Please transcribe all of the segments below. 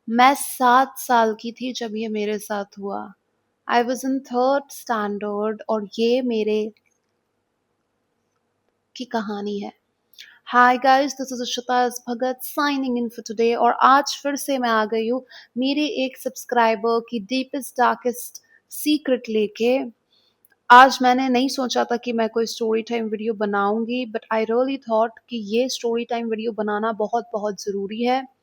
मैं 7 साल की थी जब ये मेरे साथ हुआ। I was in 3rd standard और ये मेरे की कहानी है। Hi guys, this is Akshata S Bhagat signing in for today और आज फिर से मैं आ गई हूँ मेरे एक सब्सक्राइबर की डीपेस्ट डार्केस्ट सीक्रेट लेके। आज मैंने नहीं सोचा था कि मैं कोई स्टोरी टाइम वीडियो बनाऊँगी, बट आई रियली थॉट कि ये स्टोरी टाइम वीडियो बनाना बहुत-बहुत ज़रूरी है।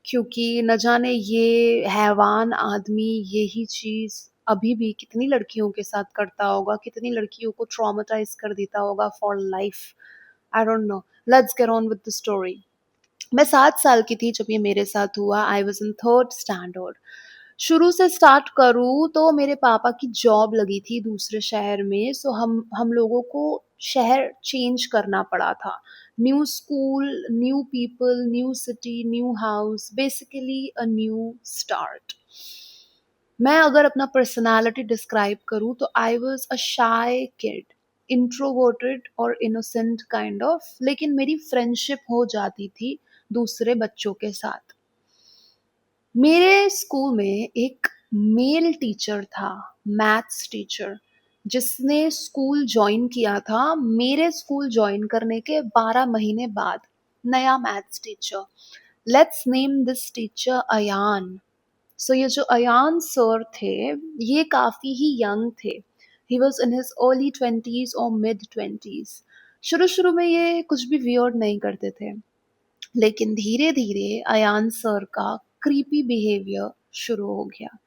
क्योंकि न जाने ये हैवान आदमी यही चीज़ अभी भी कितनी लड़कियों के साथ करता होगा, कितनी लड़कियों को ट्रॉमाटाइज़ कर देता होगा for life. I don't no. Let's get on with the story. मैं 7 साल की थी जब ये मेरे साथ हुआ। I was in 3rd standard. शुरू से स्टार्ट करूँ तो मेरे पापा की जॉब लगी थी दूसरे शहर में, सो हम लोगों को शहर चेंज करना पड़ा था। New school, new people, new city, new house, basically a new start. मैं अगर अपना पर्सनैलिटी डिस्क्राइब करूँ तो I was a shy kid, introverted और इनोसेंट काइंड ऑफ, लेकिन मेरी फ्रेंडशिप हो जाती थी दूसरे बच्चों के साथ। मेरे स्कूल में एक मेल टीचर था, मैथ्स टीचर, जिसने स्कूल जॉइन किया था मेरे स्कूल जॉइन करने के 12 महीने बाद। नया maths teacher. Let's name this teacher Ayaan. So ये जो अयान सर थे, ये काफ़ी ही यंग थे। He was in his early 20s और मिड 20s। शुरू-शुरू में ये कुछ भी वियर्ड नहीं करते थे। लेकिन धीरे-धीरे अयान सर का क्रीपी बिहेवियर शुरू हो गया।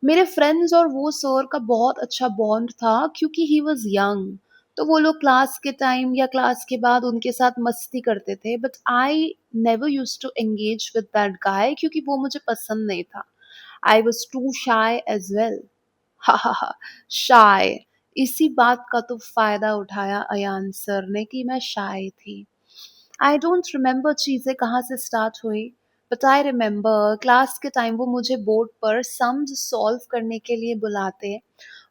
मेरे फ्रेंड्स और वो सर का बहुत अच्छा बॉन्ड था क्योंकि ही वाज़ यंग। तो वो लोग क्लास के टाइम या क्लास के बाद उनके साथ मस्ती करते थे, but I never used to engage with that guy क्योंकि वो मुझे पसंद नहीं था। I was too shy as well. हा हा हा, शाय। इसी बात का तो फ़ायदा उठाया अयान सर ने कि मैं शाय थी। आई डोंट रिमेंबर चीज़ें कहाँ से स्टार्ट हुई, बट आई रिमेंबर क्लास के टाइम वो मुझे बोर्ड पर सम्स सॉल्व करने के लिए बुलाते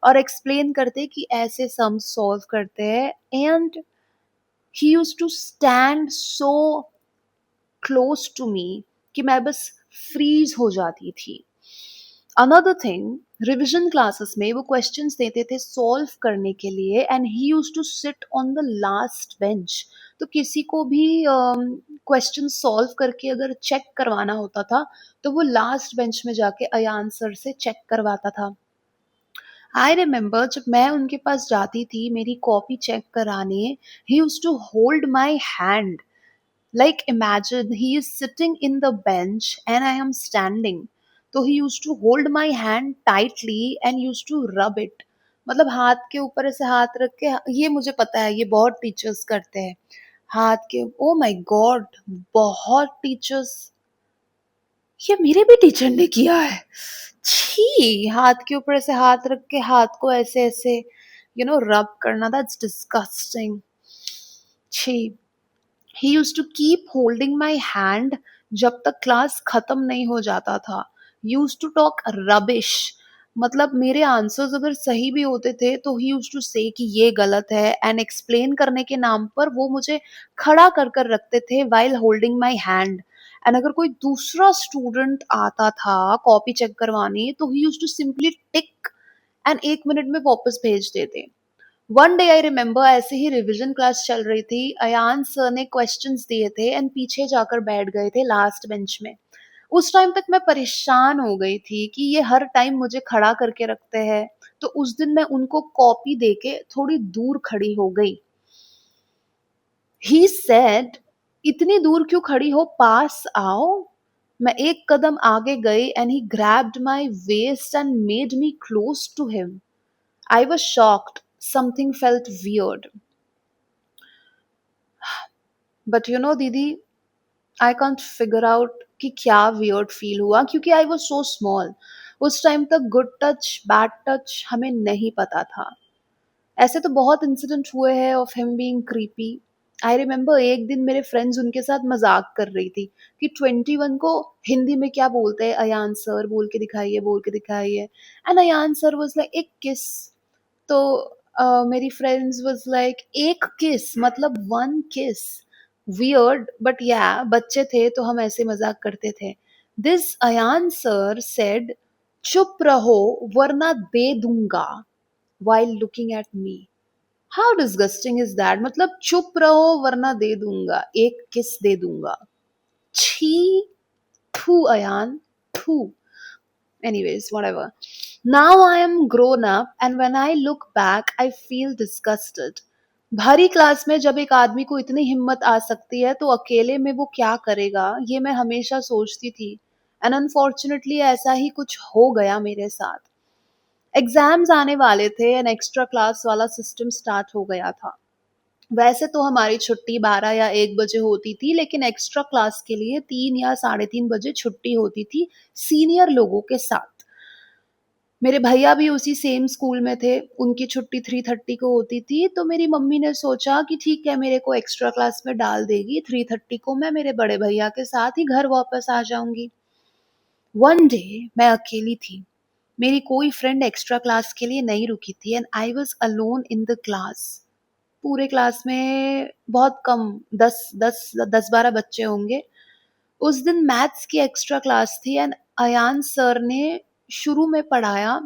और एक्सप्लेन करते कि ऐसे सम्स सॉल्व करते हैं, and he used to stand so close to me कि मैं बस फ्रीज हो जाती थी। अनदर थिंग, रिविजन क्लासेस में वो क्वेश्चंस देते थे सॉल्व करने के लिए, and he used to sit on the last bench. तो किसी को भी क्वेश्चन सॉल्व करके अगर चेक करवाना होता था तो वो लास्ट बेंच में जाके अयान सर से चेक करवाता था। आई रिमेंबर जब मैं उनके पास जाती थी मेरी कॉपी चेक कराने, he used to hold my hand. Like imagine he is sitting in the bench and I am standing. तो he used to hold my hand tightly and used to rub it. मतलब हाथ के ऊपर ऐसे हाथ रख के, ये मुझे पता है ये बहुत टीचर्स करते हैं। हाथ के, ओ माय गॉड, बहुत टीचर्स, ये मेरे भी टीचर ने किया है। छी, हाथ के ऊपर ऐसे हाथ रख के हाथ को ऐसे ऐसे रब करना, दैट्स डिस्गस्टिंग। छी। He used to keep holding my hand जब तक क्लास खत्म नहीं हो जाता था। Used to talk rubbish. मतलब मेरे आंसर्स अगर सही भी होते थे तो ही यूज्ड टू से कि ये गलत है, एंड एक्सप्लेन करने के नाम पर वो मुझे खड़ा कर कर रखते थे while holding my hand. And अगर कोई दूसरा स्टूडेंट आता था कॉपी चेक करवाने तो he used to simply tick and 1 minute में वापस भेज देते। वन डे आई रिमेंबर ऐसे ही रिवीजन क्लास चल रही थी, अयान सर ने क्वेश्चंस दिए थे एंड पीछे जाकर बैठ गए थे लास्ट बेंच में। उस टाइम तक मैं परेशान हो गई थी कि ये हर टाइम मुझे खड़ा करके रखते हैं, तो उस दिन मैं उनको कॉपी देके थोड़ी दूर खड़ी हो गई। ही सेड, इतनी दूर क्यों खड़ी हो, पास आओ। मैं एक कदम आगे गई and he grabbed my waist and made me close to him. I was shocked. Something felt weird. But दीदी, I can't figure out कि क्या weird feel हुआ क्योंकि I was so small. उस टाइम तक गुड टच बैड टच हमें नहीं पता था। ऐसे तो बहुत इंसिडेंट हुए हैं of him being creepy. I remember एक दिन मेरे फ्रेंड्स उनके साथ मजाक कर रही थी कि 21 को हिंदी में क्या बोलते हैं, अयान सर बोल के दिखाइए, बोल के दिखाइए। And Ayan sir was like एक किस। तो मेरी फ्रेंड्स वाज लाइक एक किस मतलब वन किस। वियर्ड, बट या बच्चे थे तो हम ऐसे मजाक करते थे। दिस अयान सर सेड, चुप रहो वरना दे दूंगा, while looking at me. How disgusting is that? मतलब चुप रहो वरना दे दूंगा, एक किस दे दूंगा. छी. थू अयान. थू. Anyways, whatever. Now I am grown up and when I look back, I feel disgusted. भरी क्लास में जब एक आदमी को इतनी हिम्मत आ सकती है तो अकेले में वो क्या करेगा, ये मैं हमेशा सोचती थी. एंड अनफॉर्चुनेटली ऐसा ही कुछ हो गया मेरे साथ. एग्जाम्स आने वाले थे एंड एक्स्ट्रा क्लास वाला सिस्टम स्टार्ट हो गया था. वैसे तो हमारी छुट्टी 12 या 1 बजे होती थी, लेकिन एक्स्ट्रा क्लास के लिए 3 या साढ़े 3 बजे छुट्टी होती थी सीनियर लोगों के साथ. मेरे भैया भी उसी सेम स्कूल में थे, उनकी छुट्टी 3:30 को होती थी, तो मेरी मम्मी ने सोचा कि ठीक है मेरे को एक्स्ट्रा क्लास में डाल देगी, 3:30 को मैं मेरे बड़े भैया के साथ ही घर वापस आ जाऊंगी. वन डे मैं अकेली थी, मेरी कोई फ्रेंड एक्स्ट्रा क्लास के लिए नहीं रुकी थी and I was alone in the class. पूरे क्लास में बहुत कम, 10-12 बच्चे होंगे. उस दिन मैथ्स की एक्स्ट्रा क्लास थी एंड अयान सर ने शुरू में पढ़ाया,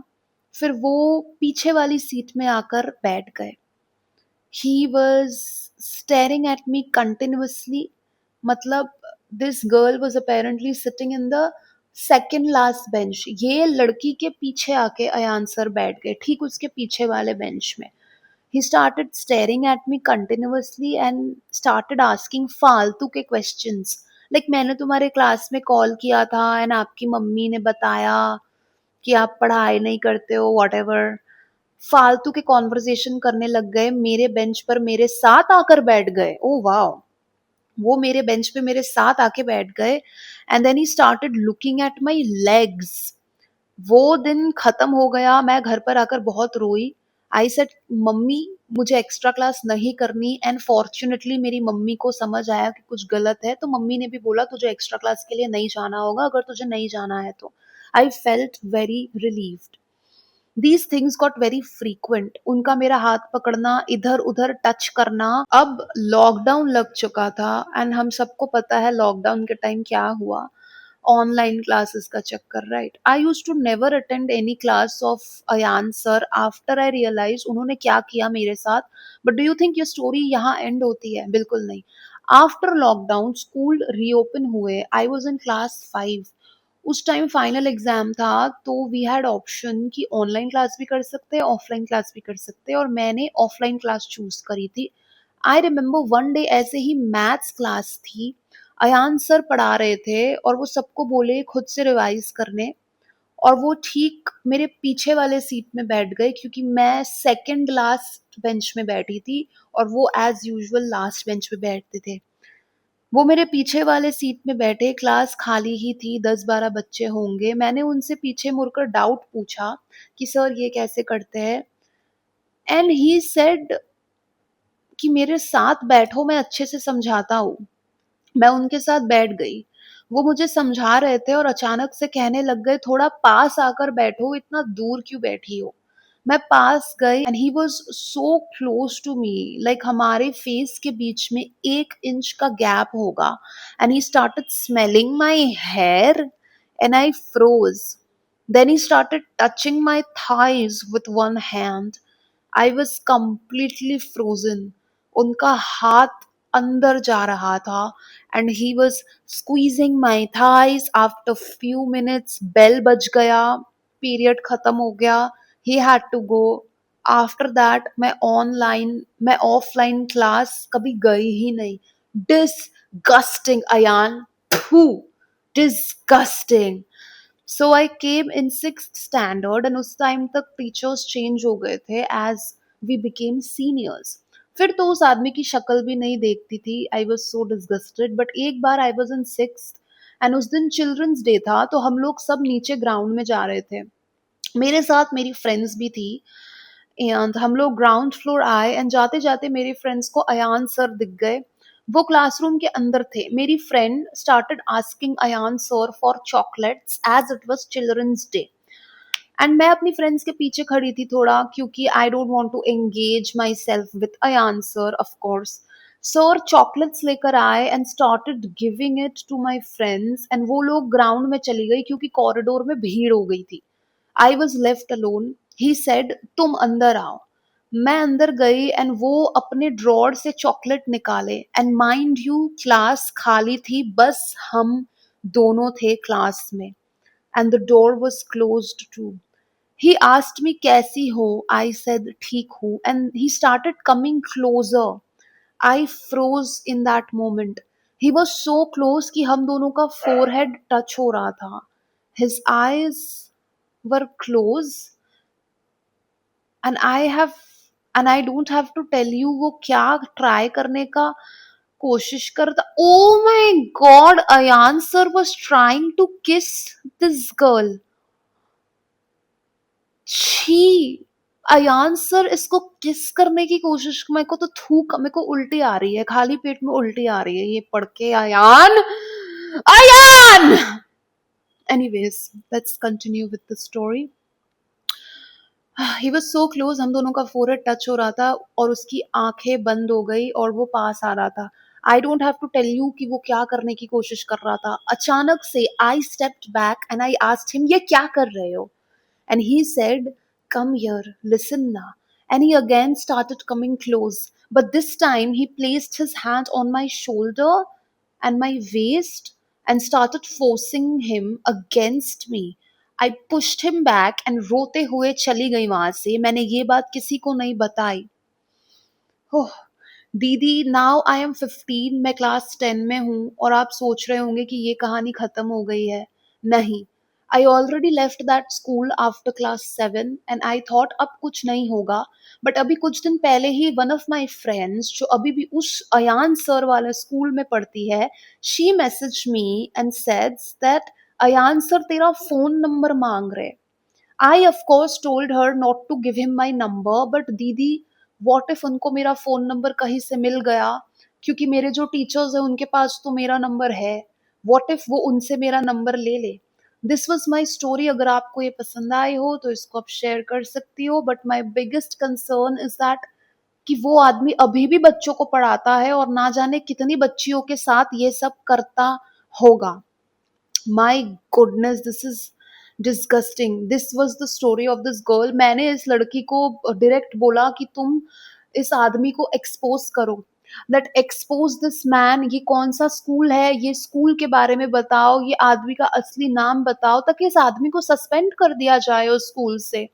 फिर वो पीछे वाली सीट में आकर बैठ गए. He was staring at me continuously. मतलब this girl was apparently sitting in the second last bench. ये लड़की के पीछे आके अयान सर बैठ गए, ठीक उसके पीछे वाले बेंच में. He started staring at me continuously and started asking फालतू के questions. Like मैंने तुम्हारे क्लास में कॉल किया था एंड आपकी मम्मी ने बताया कि आप पढ़ाई नहीं करते हो, whatever. फालतू के कॉन्वर्सेशन करने लग गए, मेरे बेंच पर मेरे साथ आकर बैठ गए. Oh wow. वो मेरे बेंच पे मेरे साथ आके बैठ गए and then he started looking at my legs. वो दिन खत्म हो गया, मैं घर पर आकर बहुत रोई. आई सेड, मम्मी मुझे एक्स्ट्रा क्लास नहीं करनी. एंड फॉर्चुनेटली मेरी मम्मी को समझ आया कि कुछ गलत है, तो मम्मी ने भी बोला तुझे एक्स्ट्रा क्लास के लिए नहीं जाना होगा, अगर तुझे नहीं जाना है तो. I felt very relieved. These things got very frequent. उनका मेरा हाथ पकड़ना, इधर उधर टच करना. अब लॉकडाउन लग चुका था एंड हम सबको पता है लॉकडाउन के टाइम क्या हुआ. ऑनलाइन क्लासेस का चक्कर, right. I use to never attend any class of Ayaan sir after I realise उन्होंने क्या किया मेरे साथ. बट डू यू थिंक ये स्टोरी यहाँ एंड होती है? बिल्कुल नहीं. आफ्टर लॉकडाउन स्कूल रीओपन हुए, आई वॉज इन क्लास 5. उस टाइम फाइनल एग्जाम था, तो वी हैड ऑप्शन कि ऑनलाइन क्लास भी कर सकते हैं, ऑफलाइन क्लास भी कर सकते हैं, और मैंने ऑफलाइन क्लास चूज करी थी. आई रिमेम्बर वन डे ऐसे ही मैथ्स क्लास थी, अयान सर पढ़ा रहे थे और वो सबको बोले खुद से रिवाइज करने, और वो ठीक मेरे पीछे वाले सीट में बैठ गए क्योंकि मैं सेकंड लास्ट बेंच में बैठी थी और वो एज यूजुअल लास्ट बेंच पे बैठते थे. वो मेरे पीछे वाले सीट में बैठे, क्लास खाली ही थी, 10-12 बच्चे होंगे. मैंने उनसे पीछे मुड़कर डाउट पूछा कि सर ये कैसे करते हैं, एंड ही सेड कि मेरे साथ बैठो, मैं अच्छे से समझाता हूँ. मैं उनके साथ बैठ गई. वो मुझे समझा रहे थे और अचानक से कहने लग गए थोड़ा पास आकर बैठो, इतना दूर क्यों बैठी हो. मैं पास गई and he was so close to me, like हमारे फेस के बीच में 1 इंच का गैप होगा. And he started smelling my hair and I froze. Then he started touching my thighs with one hand. I was completely frozen. उनका हाथ अंदर जा रहा था and he was squeezing my thighs. After few minutes bell बज गया, period खत्म हो गया, he had to go. After that मैं ऑफलाइन क्लास कभी गई ही नहीं. Disgusting Ayaan. Disgusting. So I came in 6th standard and उस टाइम तक टीचर्स चेंज हो गए थे एज वी बिकेम सीनियर्स. फिर तो उस आदमी की शक्ल भी नहीं देखती थी. I was so disgusted. But एक बार I was in 6th and उस दिन चिल्ड्रंस डे था, तो हम लोग सब नीचे ग्राउंड में जा रहे थे. मेरे साथ मेरी फ्रेंड्स भी थी एंड हम लोग ग्राउंड फ्लोर आए एंड जाते जाते मेरे फ्रेंड्स को अयान सर दिख गए. वो क्लासरूम के अंदर थे. मेरी friend started asking Ayaan sir for chocolates as it was children's day. And मैं अपनी फ्रेंड्स के पीछे खड़ी थी थोड़ा, क्योंकि I don't want to engage myself with Ayaan sir of course. Sir chocolates लेकर आए and started giving it to my friends and वो लोग ग्राउंड में चली गई क्योंकि कॉरिडोर में भीड़ हो गई थी. I was left alone. He said तुम अंदर आओ. मैं अंदर गई एंड वो अपने ड्रॉर से चॉकलेट निकाले एंड माइंड यू क्लास खाली थी, बस हम दोनों थे क्लास में and the door was closed too. He asked me कैसी हो. I said ठीक हूँ and he started coming closer. I froze in that moment. He was so close कि हम दोनों का forehead touch हो रहा था. His eyes were close and I don't have to tell you वो क्या try करने का कोशिश करता. Oh my God, Ayan sir was trying to kiss this girl. छी. अयान सर इसको किस करने की कोशिश. मेरे को तो थूक, मेरे को उल्टी आ रही है, खाली पेट में उल्टी आ रही है ये पढ़ के. Ayaan, Ayaan. Anyways let's continue with the story. He was so close, हम दोनों का फोरहेड टच हो रहा था और उसकी आंखें बंद हो गई और वो पास आ रहा था. I don't have to tell you कि वो क्या करने की कोशिश कर रहा था. अचानक से I stepped back and I asked him ये क्या कर रहे हो. And he said, come here, listen now. And he again started coming close. But this time he placed his hand on my shoulder and my waist and started forcing him against me. I pushed him back and रोते हुए चली गई वहां से. मैंने ये बात किसी को नहीं बताई. ओह दीदी, नाउ आई एम 15, मैं क्लास 10 में हूँ और आप सोच रहे होंगे कि ये कहानी खत्म हो गई है. नहीं, I already left that school after class 7 and I thought अब कुछ नहीं होगा. बट अभी कुछ दिन पहले ही वन ऑफ माई फ्रेंड्स जो अभी भी उस अयान सर वाले स्कूल में पढ़ती है, she message me and said that Ayaan sir तेरा फोन नंबर मांग रहे. I of course told her not to give him my number, but दीदी what if उनको मेरा फोन नंबर कहीं से मिल गया, क्योंकि मेरे जो टीचर्स हैं उनके पास तो मेरा नंबर है. what if वो उनसे मेरा नंबर ले ले. This was my story. अगर आपको ये पसंद आई हो तो इसको आप शेयर कर सकती हो. But my biggest concern is that कि वो आदमी अभी भी बच्चों को पढ़ाता है और ना जाने कितनी बच्चियों के साथ ये सब करता होगा. My goodness, this is disgusting. This was the story of this girl. मैंने इस लड़की को डायरेक्ट बोला कि तुम इस आदमी को एक्सपोज करो. That expose this man. ये कौन सा स्कूल है, ये स्कूल के बारे में बताओ, ये आदमी का असली नाम बताओ ताकि इस आदमी को सस्पेंड कर दिया जाए उस स्कूल से.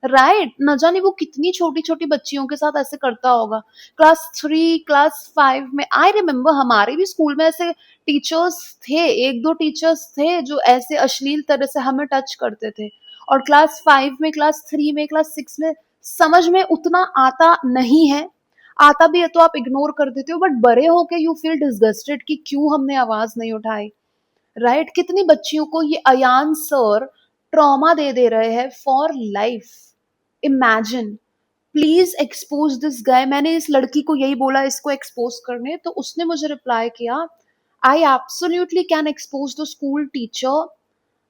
राइट, न जाने वो कितनी छोटी छोटी बच्चियों के साथ ऐसे करता होगा. क्लास 3 क्लास 5 में आई रिमेम्बर हमारे भी स्कूल में ऐसे टीचर्स थे, एक दो टीचर्स थे जो ऐसे अश्लील तरह से हमें टच करते थे. और क्लास 5 में क्लास 3 में क्लास 6 में समझ में उतना आता नहीं है. आता भी है तो आप इग्नोर कर देते हो, बट बड़े होके यू फील डिसगस्टेड कि क्यों हमने आवाज नहीं उठाई. राइट, कितनी बच्चियों को ये अयान सर ट्रॉमा दे दे रहे हैं for life. Imagine. Please expose this guy. मैंने इस लड़की को यही बोला इसको एक्सपोज करने, तो उसने मुझे रिप्लाई किया I absolutely can expose the school teacher.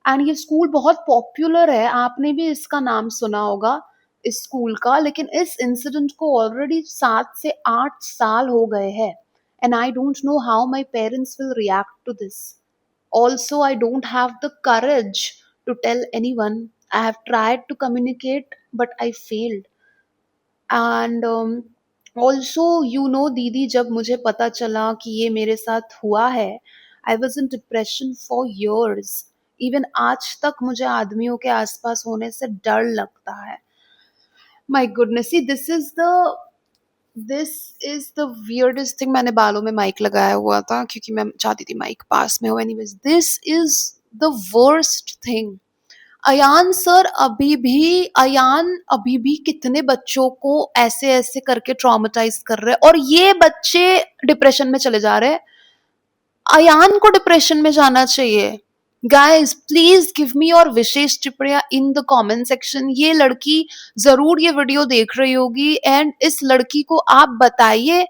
And ये स्कूल बहुत पॉपुलर है, आपने भी इसका नाम सुना होगा इस स्कूल का. लेकिन इस इंसिडेंट को ऑलरेडी 7 से 8 साल हो गए हैं and I don't know how my parents will react to this. Also, I don't have the courage to tell anyone. I have tried to communicate, but I failed. And also, you know, दीदी, जब मुझे पता चला कि ये मेरे साथ हुआ है, I was in depression for years. Even आज तक मुझे आदमियों के आसपास होने से डर लगता है. My goodness, see, this is the weirdest thing. मैंने बालों में माइक लगाया हुआ था क्योंकि मैं चाहती थी माइक पास में हो. Anyways, this is the worst thing. Ayaan अभी भी कितने बच्चों को ऐसे ऐसे करके ट्रॉमेटाइज कर रहे हैं और ये बच्चे डिप्रेशन में चले जा रहे हैं. अयान को डिप्रेशन में जाना चाहिए. Guys please give me your विशेष टिप्पणियां इन द कमेंट सेक्शन. ये लड़की जरूर ये वीडियो देख रही होगी एंड इस लड़की को आप बताइए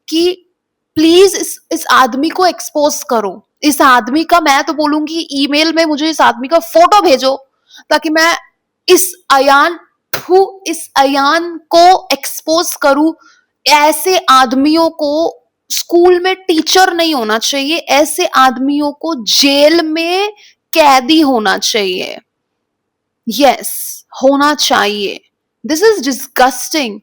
कि प्लीज इस आदमी को एक्सपोज करो. इस आदमी का, मैं तो बोलूंगी ईमेल में मुझे इस आदमी का फोटो भेजो ताकि मैं इस अयान इस अयान को एक्सपोज करूं. ऐसे आदमियों को स्कूल में टीचर नहीं होना चाहिए, ऐसे आदमियों को जेल में कैदी होना चाहिए। यस, होना चाहिए। This is disgusting.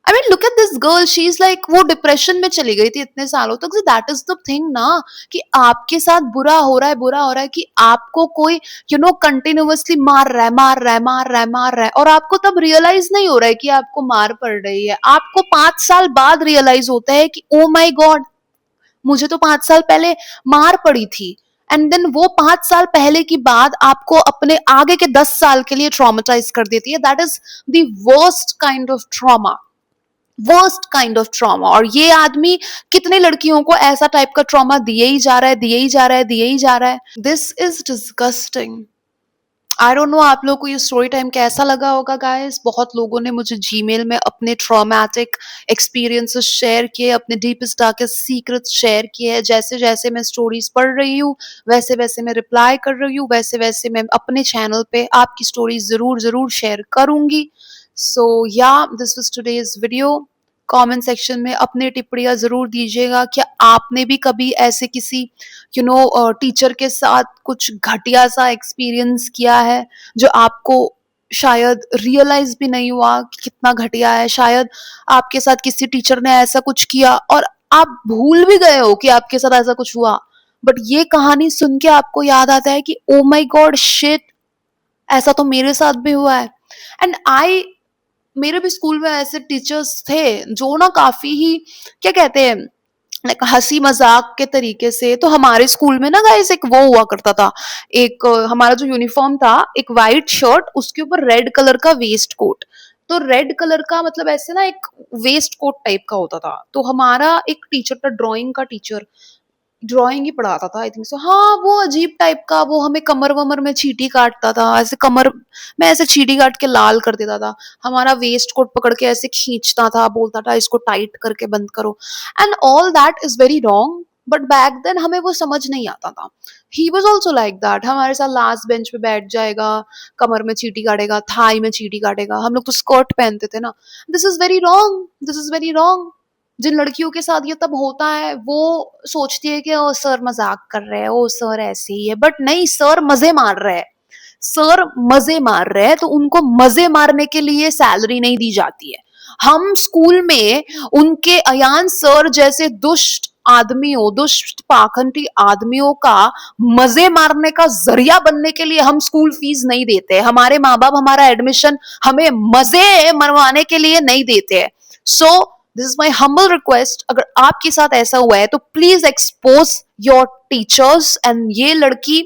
I mean look at this girl, she is like, वो डिप्रेशन में चली गई थी इतने सालों तक। दैट इज द थिंग ना, कि आपके साथ बुरा हो रहा है, बुरा हो रहा है, कि आपको कोई कंटिन्यूअसली मार रहा है, मार रहा है, मार रहा है, मार रहा है, और आपको तब रियलाइज नहीं हो रहा है कि आपको मार पड़ रही है। आपको 5 साल बाद रियलाइज होता है कि ओ माई गॉड, मुझे तो 5 साल पहले मार पड़ी थी। एंड देन वो 5 साल पहले की बात आपको अपने आगे के 10 साल के लिए ट्रॉमेटाइज कर देती है। That is the worst kind of trauma, worst kind of trauma. और ये आदमी कितने लड़कियों को ऐसा टाइप का ट्रॉमा दिए ही जा रहा है, दिए ही जा रहा है, दिए ही जा रहा है। This is disgusting. I don't no आप लोगों को ये स्टोरी टाइम कैसा लगा होगा गाइस। बहुत लोगों ने मुझे जीमेल में अपने ट्रॉमेटिक एक्सपीरियंसेस शेयर किए, अपने डीपेस्ट डार्केस्ट सीक्रेट्स शेयर किए हैं। जैसे जैसे मैं स्टोरीज पढ़ रही हूँ, वैसे वैसे मैं रिप्लाई कर रही हूँ, वैसे वैसे मैं अपने चैनल पे आपकी स्टोरीज जरूर जरूर शेयर करूंगी। सो या, this was today's video. Comment section में अपनी टिप्पणियां जरूर दीजिएगा। क्या आपने भी कभी ऐसे किसी टीचर के साथ कुछ घटिया सा एक्सपीरियंस किया है, जो आपको शायद रियलाइज भी नहीं हुआ कि कितना घटिया है? शायद आपके साथ किसी टीचर ने ऐसा कुछ किया और आप भूल भी गए हो कि आपके साथ ऐसा कुछ हुआ, बट ये कहानी सुन के आपको याद आता है कि ओ माई गॉड शिट, ऐसा तो मेरे साथ भी हुआ है। एंड आई, मेरे भी स्कूल में ऐसे टीचर्स थे जो ना काफी ही, क्या कहते हैं, लाइक हंसी मजाक के तरीके से। तो हमारे स्कूल में ना गाइस एक वो हुआ करता था, एक हमारा जो यूनिफॉर्म था, एक वाइट शर्ट, उसके ऊपर रेड कलर का वेस्ट कोट। तो रेड कलर का मतलब ऐसे ना एक वेस्ट कोट टाइप का होता था। तो हमारा एक टीचर था, ड्राइंग का टीचर, ड्राइंग ही पढ़ाता था आई थिंक सो। हाँ, वो अजीब टाइप का, वो हमें कमर वमर में चींटी काटता था, ऐसे कमर में ऐसे चींटी काट के लाल कर देता था। हमारा वेस्ट कोट पकड़ के ऐसे खींचता था, बोलता था इसको टाइट करके बंद करो। And all that is very wrong, but back then हमें वो समझ नहीं आता था। He was also like that, हमारे साथ लास्ट बेंच पे बैठ जाएगा, कमर में चींटी काटेगा, थाई में चींटी काटेगा। हम लोग तो स्कर्ट पहनते थे ना। This is very wrong, this is very wrong. जिन लड़कियों के साथ ये तब होता है, वो सोचती है कि ओ सर मजाक कर रहे हैं, ओ सर ऐसे ही है, बट नहीं, सर मजे मार रहे हैं। सर मजे मार रहे हैं, तो उनको मजे मारने के लिए सैलरी नहीं दी जाती है। हम स्कूल में उनके अयान सर जैसे दुष्ट आदमियों, दुष्ट पाखंडी आदमियों का मजे मारने का जरिया बनने के लिए हम स्कूल फीस नहीं देते। हमारे माँ बाप हमारा एडमिशन हमें मजे मरवाने के लिए नहीं देते। So this is my humble request, अगर आपके साथ ऐसा हुआ है तो please expose your teachers. And ये लड़की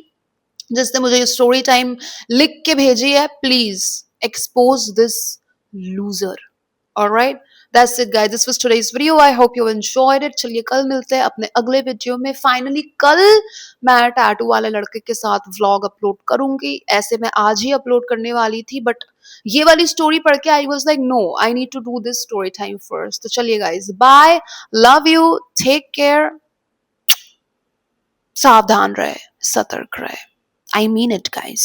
जिसने मुझे ये स्टोरी टाइम लिख के भेजी है, please expose this loser. Alright, that's it guys, this was today's video. I hope you enjoyed it. चलिए कल मिलते हैं अपने अगले वीडियो में। फाइनली कल मैं टैटू वाले लड़के के साथ व्लॉग अपलोड करूंगी। ऐसे मैं आज ही अपलोड करने वाली थी, बट ये वाली स्टोरी पढ़ के I was like no, I need to do this story time first. तो चलिए guys, bye, love you, take care, सावधान रहे, सतर्क रहे। I mean it, guys.